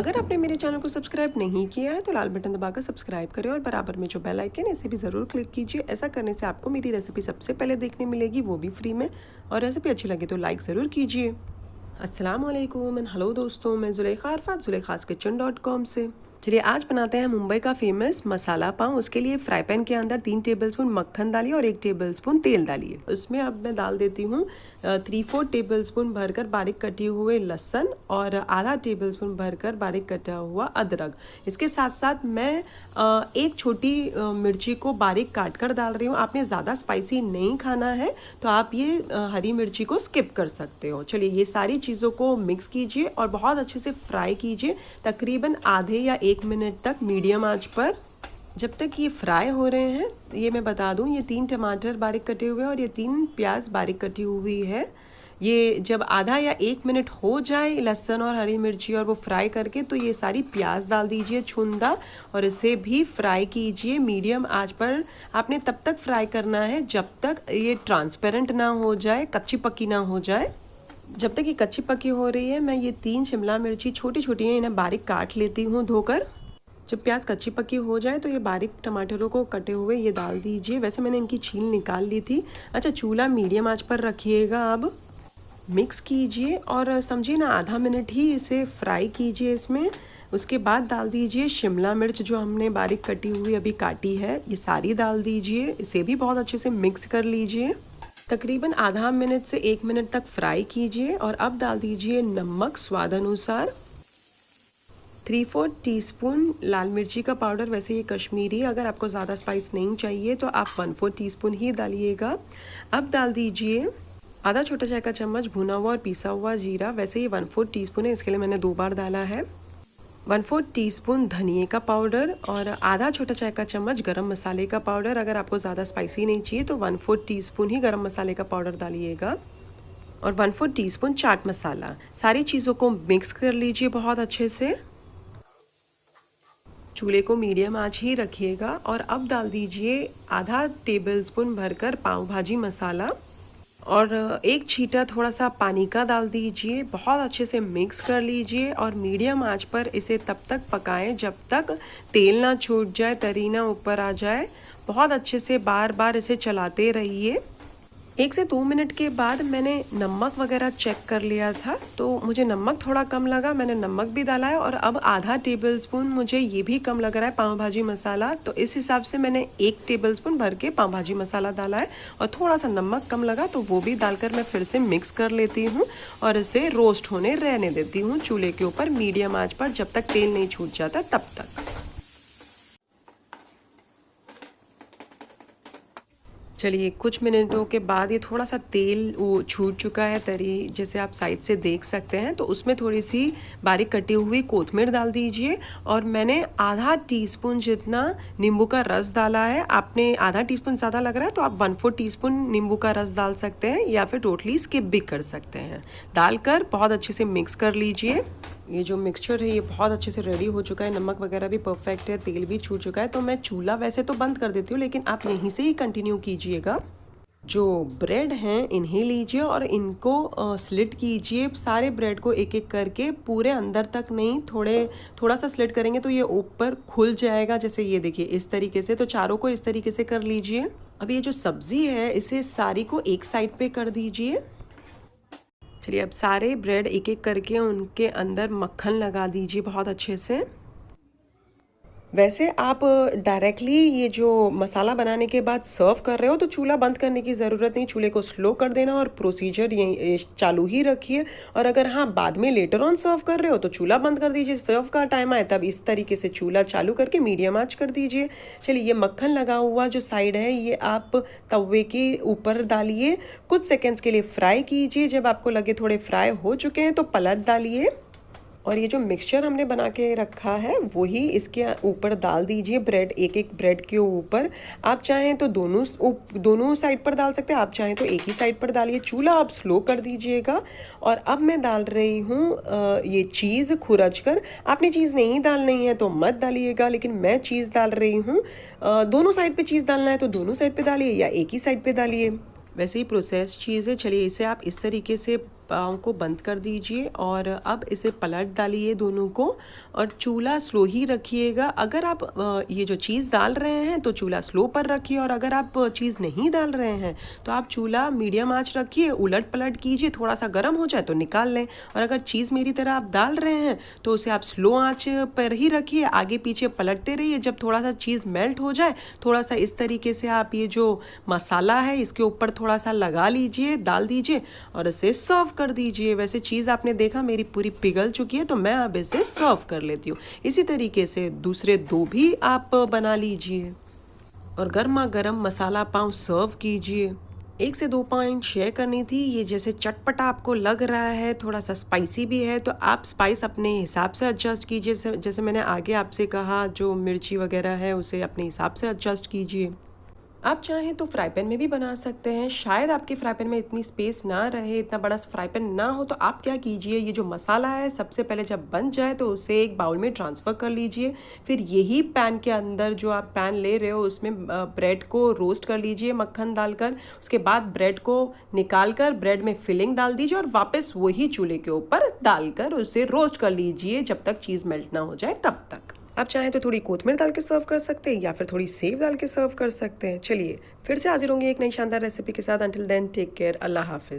अगर आपने मेरे चैनल को सब्सक्राइब नहीं किया है तो लाल बटन दबाकर सब्सक्राइब करें और बराबर में जो बेल आइकन है इसे भी ज़रूर क्लिक कीजिए। ऐसा करने से आपको मेरी रेसिपी सबसे पहले देखने मिलेगी, वो भी फ्री में। और रेसिपी अच्छी लगे तो लाइक ज़रूर कीजिए। अस्सलाम वालेकुम एंड हेलो दोस्तों, मैं ज़ुलेखा अरफात ज़ुलेखाskichen.com से। चलिए आज बनाते हैं मुंबई का फेमस मसाला पाव। उसके लिए फ्राई पैन के अंदर 3 टेबलस्पून मक्खन डालिए और 1 टेबलस्पून तेल डालिए। उसमें अब मैं डाल देती हूँ 3/4 टेबलस्पून भरकर बारीक कटे हुए लहसुन और आधा टेबलस्पून भरकर बारीक कटा हुआ अदरक। इसके साथ साथ मैं एक छोटी मिर्ची को बारीक काट कर डाल रही हूँ। आपने ज़्यादा स्पाइसी नहीं खाना है तो आप ये हरी मिर्ची को स्किप कर सकते हो। चलिए ये सारी चीज़ों को मिक्स कीजिए और बहुत अच्छे से फ्राई कीजिए, तकरीबन आधे या 1 मिनट तक मीडियम आंच पर। जब तक ये फ्राई हो रहे हैं, ये मैं बता दूं, ये 3 टमाटर बारीक कटे हुए और ये 3 प्याज बारीक कटी हुई है। ये जब आधा या 1 मिनट हो जाए लहसुन और हरी मिर्ची और वो फ्राई करके, तो ये सारी प्याज डाल दीजिए छुंदा और इसे भी फ्राई कीजिए मीडियम आंच पर। आपने तब तक फ्राई करना है जब तक ये ट्रांसपेरेंट ना हो जाए, कच्ची पक्की ना हो जाए। जब तक ये कच्ची पक्की हो रही है, मैं ये 3 शिमला मिर्ची छोटी छोटी हैं, इन्हें बारीक काट लेती हूँ धोकर। जब प्याज कच्ची पक्की हो जाए तो ये बारीक टमाटरों को कटे हुए ये डाल दीजिए। वैसे मैंने इनकी छील निकाल ली थी। अच्छा, चूल्हा मीडियम आंच पर रखिएगा। अब मिक्स कीजिए और समझिए ना आधा मिनट ही इसे फ्राई कीजिए इसमें। उसके बाद डाल दीजिए शिमला मिर्च जो हमने बारीक कटी हुई अभी काटी है, ये सारी डाल दीजिए। इसे भी बहुत अच्छे से मिक्स कर लीजिए। तकरीबन आधा मिनट से 1 मिनट तक फ्राई कीजिए और अब डाल दीजिए नमक स्वाद अनुसार। 3/4 टीस्पून लाल मिर्ची का पाउडर। वैसे ये कश्मीरी, अगर आपको ज़्यादा स्पाइस नहीं चाहिए तो आप 1/4 टीस्पून ही डालिएगा। अब डाल दीजिए आधा छोटा चाय का चम्मच भुना हुआ और पीसा हुआ जीरा। वैसे ये 1/4 टीस्पून है, इसके लिए मैंने 2 बार डाला है। 1/4 टीस्पून धनिए का पाउडर और आधा छोटा चाय का चम्मच गरम मसाले का पाउडर। अगर आपको ज़्यादा स्पाइसी नहीं चाहिए तो 1/4 टीस्पून ही गरम मसाले का पाउडर डालिएगा और 1/4 टीस्पून चाट मसाला। सारी चीज़ों को मिक्स कर लीजिए बहुत अच्छे से। चूल्हे को मीडियम आंच ही रखिएगा और अब डाल दीजिए आधा टेबलस्पून भरकर पाव भाजी मसाला और 1 छींटा थोड़ा सा पानी का डाल दीजिए। बहुत अच्छे से मिक्स कर लीजिए और मीडियम आंच पर इसे तब तक पकाएं जब तक तेल ना छूट जाए, तरी ना ऊपर आ जाए। बहुत अच्छे से बार बार इसे चलाते रहिए। 1 से 2 मिनट के बाद मैंने नमक वगैरह चेक कर लिया था, तो मुझे नमक थोड़ा कम लगा, मैंने नमक भी डाला है। और अब आधा टेबलस्पून मुझे ये भी कम लग रहा है पाव भाजी मसाला, तो इस हिसाब से मैंने 1 टेबलस्पून भर के पाव भाजी मसाला डाला है और थोड़ा सा नमक कम लगा तो वो भी डालकर मैं फिर से मिक्स कर लेती हूँ और इसे रोस्ट होने रहने देती हूँ चूल्हे के ऊपर मीडियम आंच पर जब तक तेल नहीं छूट जाता तब तक। चलिए कुछ मिनटों के बाद ये थोड़ा सा तेल छूट चुका है, तरी जैसे आप साइड से देख सकते हैं। तो उसमें थोड़ी सी बारीक कटी हुई कोथमीर डाल दीजिए और मैंने आधा टीस्पून जितना नींबू का रस डाला है। आपने आधा टीस्पून ज़्यादा लग रहा है तो आप 1/4 टीस्पून नींबू का रस डाल सकते हैं या फिर टोटली स्किप भी कर सकते हैं। डालकर बहुत अच्छे से मिक्स कर लीजिए। ये जो मिक्सचर है ये बहुत अच्छे से रेडी हो चुका है, नमक वगैरह भी परफेक्ट है, तेल भी छूट चुका है। तो मैं चूल्हा वैसे तो बंद कर देती हूँ, लेकिन आप यहीं से ही कंटिन्यू कीजिएगा। जो ब्रेड हैं इन्हें लीजिए और इनको स्लिट कीजिए। सारे ब्रेड को एक एक करके, पूरे अंदर तक नहीं, थोड़ा सा स्लिट करेंगे तो ये ऊपर खुल जाएगा। जैसे ये देखिए इस तरीके से, तो चारों को इस तरीके से कर लीजिए। अब ये जो सब्जी है इसे सारी को एक साइड पे कर दीजिए। चलिए अब सारे ब्रेड एक एक करके उनके अंदर मक्खन लगा दीजिए बहुत अच्छे से। वैसे आप डायरेक्टली ये जो मसाला बनाने के बाद सर्व कर रहे हो तो चूल्हा बंद करने की ज़रूरत नहीं, चूल्हे को स्लो कर देना और प्रोसीजर ये चालू ही रखिए। और अगर हाँ बाद में लेटर ऑन सर्व कर रहे हो तो चूल्हा बंद कर दीजिए। सर्व का टाइम आए तब इस तरीके से चूल्हा चालू करके मीडियम आंच कर दीजिए। चलिए ये मक्खन लगा हुआ जो साइड है ये आप तवे के ऊपर डालिए, कुछ सेकेंड्स के लिए फ्राई कीजिए। जब आपको लगे थोड़े फ्राई हो चुके हैं तो पलट डालिए और ये जो मिक्सचर हमने बना के रखा है वही इसके ऊपर डाल दीजिए, ब्रेड एक एक ब्रेड के ऊपर। आप चाहें तो दोनों साइड पर डाल सकते हैं, आप चाहें तो एक ही साइड पर डालिए। चूल्हा आप स्लो कर दीजिएगा। और अब मैं डाल रही हूँ ये चीज़ खुरच कर। आपने चीज़ नहीं डालनी है तो मत डालिएगा, लेकिन मैं चीज़ डाल रही हूँ। दोनों साइड पर चीज़ डालना है तो दोनों साइड पर डालिए या एक ही साइड पर डालिए, वैसे ही प्रोसेस चीज़ है। चलिए इसे आप इस तरीके से पाँव को बंद कर दीजिए और अब इसे पलट डालिए दोनों को और चूल्हा स्लो ही रखिएगा। अगर आप ये जो चीज़ डाल रहे हैं तो चूल्हा स्लो पर रखिए, और अगर आप चीज़ नहीं डाल रहे हैं तो आप चूल्हा मीडियम आंच रखिए, उलट पलट कीजिए, थोड़ा सा गर्म हो जाए तो निकाल लें। और अगर चीज़ मेरी तरह आप डाल रहे हैं तो उसे आप स्लो आंच पर ही रखिए, आगे पीछे पलटते रहिए। जब थोड़ा सा चीज़ मेल्ट हो जाए, थोड़ा सा इस तरीके से आप ये जो मसाला है इसके ऊपर थोड़ा सा लगा लीजिए, डाल दीजिए और इसे सर्व कर दीजिए। वैसे चीज़ आपने देखा मेरी पूरी पिघल चुकी है, तो मैं अब इसे सर्व कर लेती हूँ। इसी तरीके से दूसरे दो भी आप बना लीजिए और गर्मा गर्म मसाला पाव सर्व कीजिए। 1 से 2 पॉइंट शेयर करनी थी। ये जैसे चटपटा आपको लग रहा है, थोड़ा सा स्पाइसी भी है, तो आप स्पाइस अपने हिसाब से एडजस्ट कीजिए। जैसे मैंने आगे आपसे कहा, जो मिर्ची वगैरह है उसे अपने हिसाब से एडजस्ट कीजिए। आप चाहें तो फ्राई पैन में भी बना सकते हैं। शायद आपके फ्राई पैन में इतनी स्पेस ना रहे, इतना बड़ा फ्राई पैन ना हो, तो आप क्या कीजिए, ये जो मसाला है सबसे पहले जब बन जाए तो उसे एक बाउल में ट्रांसफ़र कर लीजिए। फिर यही पैन के अंदर, जो आप पैन ले रहे हो उसमें ब्रेड को रोस्ट कर लीजिए मक्खन डालकर। उसके बाद ब्रेड को निकाल कर ब्रेड में फिलिंग डाल दीजिए और वापस वही चूल्हे के ऊपर डालकर उसे रोस्ट कर लीजिए जब तक चीज़ मेल्ट ना हो जाए तब तक। आप चाहें तो थोड़ी कोथिमीर डाल के सर्व कर सकते हैं या फिर थोड़ी सेव डाल के सर्व कर सकते हैं। चलिए फिर से हाजिर होंगे एक नई शानदार रेसिपी के साथ। अंटिल देन टेक केयर, अल्लाह हाफिज़।